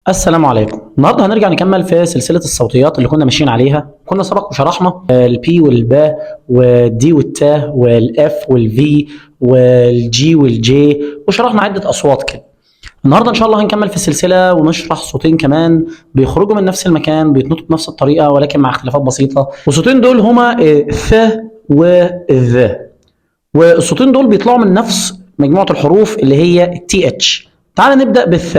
السلام عليكم. النهارده هنرجع نكمل في سلسله الصوتيات اللي كنا ماشيين عليها. كنا سبق وشرحنا البي والبا والدي والتا والاف والفي والجي والجي، وشرحنا عده اصوات كده. النهارده ان شاء الله هنكمل في السلسله ونشرح صوتين كمان بيخرجوا من نفس المكان، بيتنطقوا بنفس الطريقه ولكن مع اختلافات بسيطه. والصوتين دول هما ث وذ، والصوتين دول بيطلعوا من نفس مجموعه الحروف اللي هي تي اتش. تعال نبدا بالث.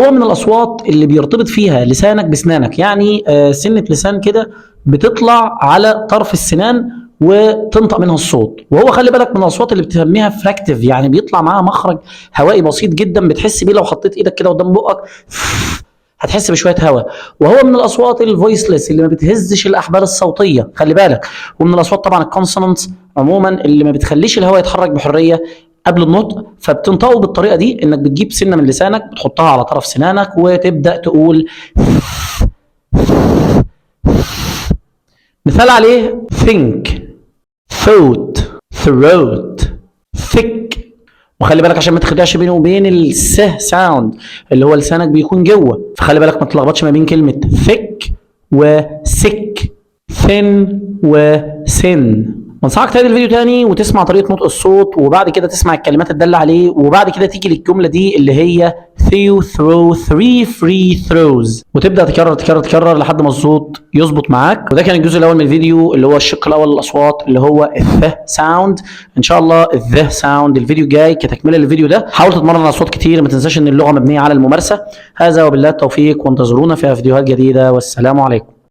هو من الاصوات اللي بيرتبط فيها لسانك بسنانك، يعني سنه لسان كده بتطلع على طرف السنان وتنطق منها الصوت. وهو خلي بالك من الاصوات اللي بتسميها فراكتيف، يعني بيطلع معاها مخرج هوائي بسيط جدا، بتحس بيه لو حطيت ايدك كده قدام بقك هتحس بشويه هواء. وهو من الاصوات الفويسلس اللي ما بتهزش الاحبال الصوتيه، خلي بالك. ومن الاصوات طبعا الكونسونانتس عموما اللي ما بتخليش الهواء يتحرك بحريه قبل النطق، فبتنطقه بالطريقه دي انك بتجيب سنه من لسانك بتحطها على طرف سنانك وتبدا تقول. مثال عليه think thought throat thick. وخلي بالك عشان ما تخدعش بينه وبين الس ساوند اللي هو لسانك بيكون جوه، فخلي بالك ما تلخبطش ما بين كلمه thick وsick thin وsin. انصحك تعيد الفيديو تاني وتسمع طريقه نطق الصوت، وبعد كده تسمع الكلمات الداله عليه، وبعد كده تيجي للجمله دي اللي هي few throw three free throws، وتبدا تكرر تكرر تكرر لحد ما الصوت يظبط معاك. وده كان الجزء الاول من الفيديو اللي هو الشق الاول للاصوات اللي هو الث ساوند. ان شاء الله الذ ساوند الفيديو الجاي كتكمله للفيديو ده. حاول تتمرن على اصوات كتير، ما تنساش ان اللغه مبنيه على الممارسه. هذا وبالله التوفيق، وانتظرونا في فيديوهات جديده، والسلام عليكم.